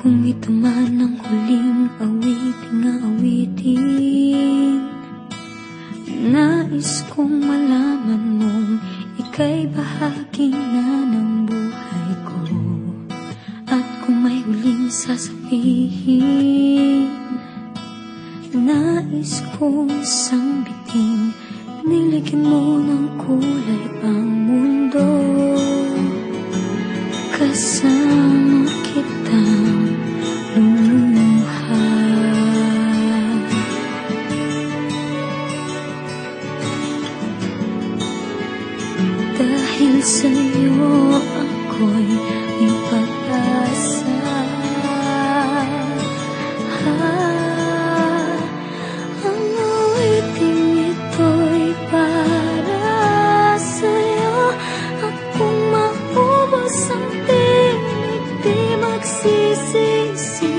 Kung ito man ang huling awiting na awitin, nais kong malaman mong ika'y bahagi na ng buhay ko. At kung may huling sasabihin, nais kong sambitin, niligyan mo ng kulay ang mundo. Kasama kitang lumuha, dahil sa'yo ako'y may pag-asa. Ang awiting ito'y para sa'yo. At kung maubos ang tinig, di magsisisi,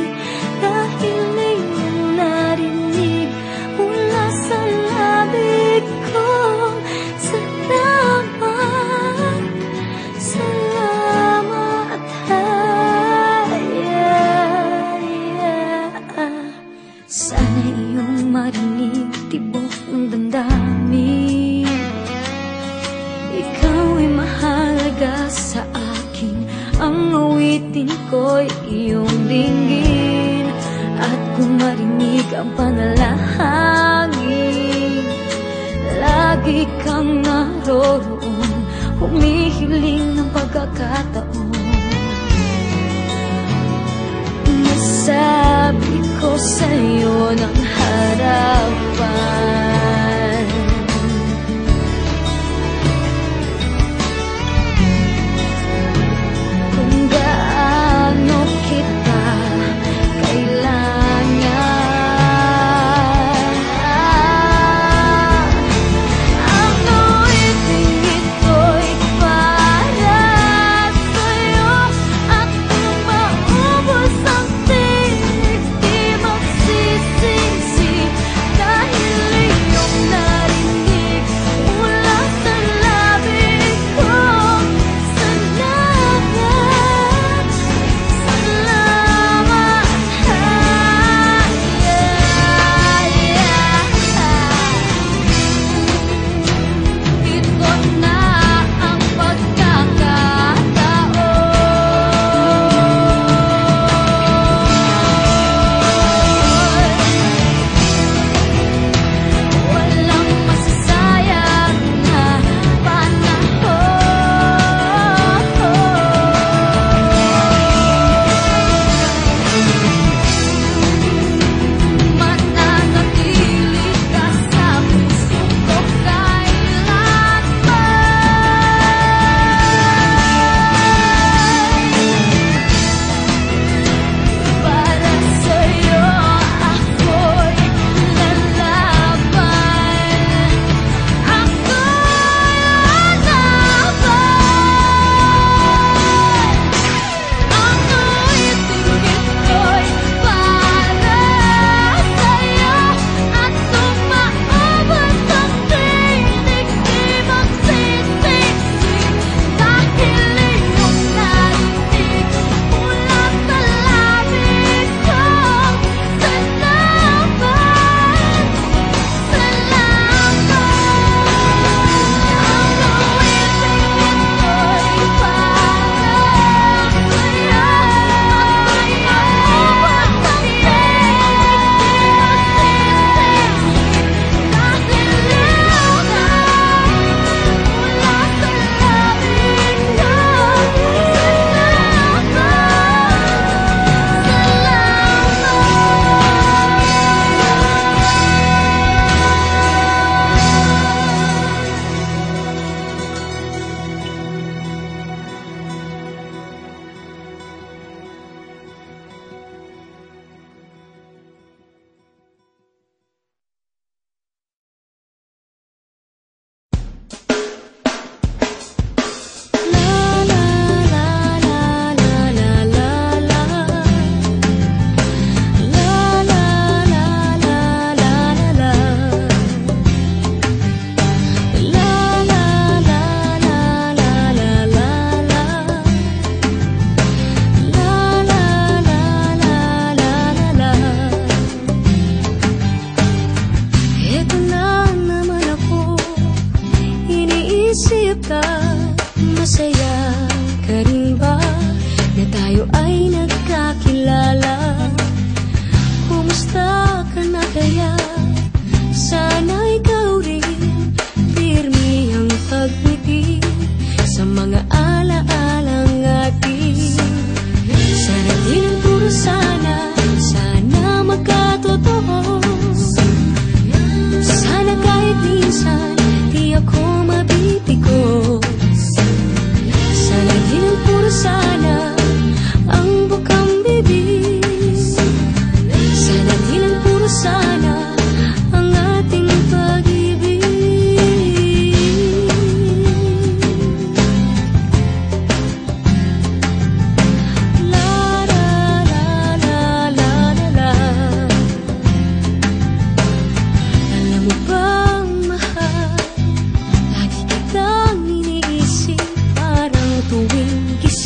dahil iyong narinig mula sa labig ko. Salamat, salamat, sana iyong marinig tibok ng damdamin. Ikaw ay mahalaga sa akin, ang awitin ko'y iyong dinggin. At kung marinig ang panalangin, lagi kang naroroon, humihiling ng pagkakataon. Nasabi ko sa'yo ng harapan, kung gaano kita kailangan. Ang awiting ito'y para sa'yo. At kung maubos ang tinig, di magsisisi, dahil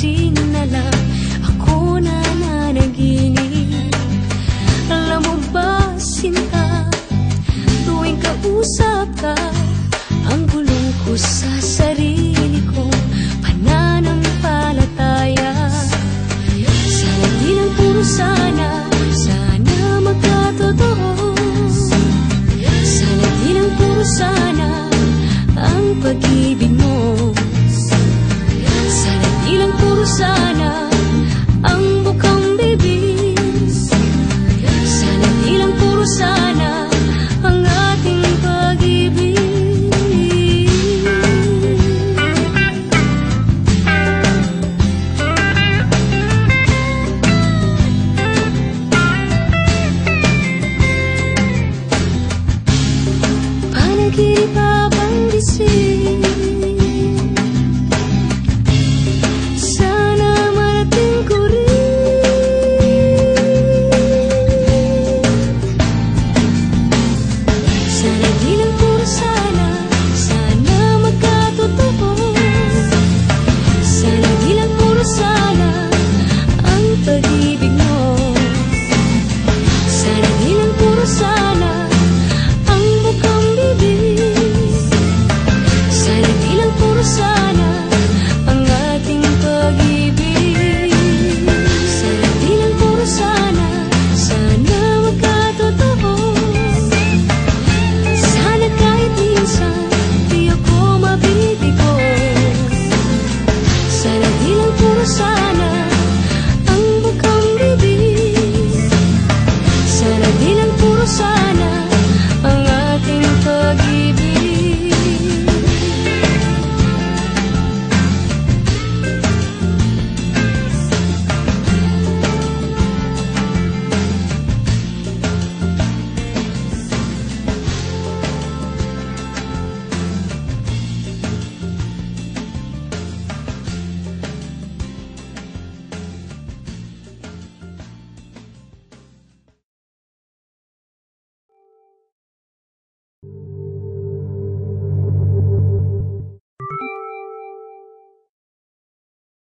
gising na lang ako nananaginip. Alam mo ba, sinta, tuwing kausap ka, ang gulong ko sa sarili ko pananampalataya. Sana di lang puro sana, sana magkatotoo. Sana di lang puro sana ang pag-ibig mo. Sana di lang puro sana ang bukang bibig. Sana di lang puro sana ang ating pag-ibig. Panaginip habang gising, sana marating ko rin. Sana di lang puro sana, sana magkatotoo. Sana di lang puro sana ang pag-ibig mo. Sana di lang puro sana ang bukang bibig. Sana di lang puro sana ang ating pag-ibig. Sana di lang puro sana, sana magkatotoo. Sana kahit minsan di ako mabibigo. Sana di lang puro sana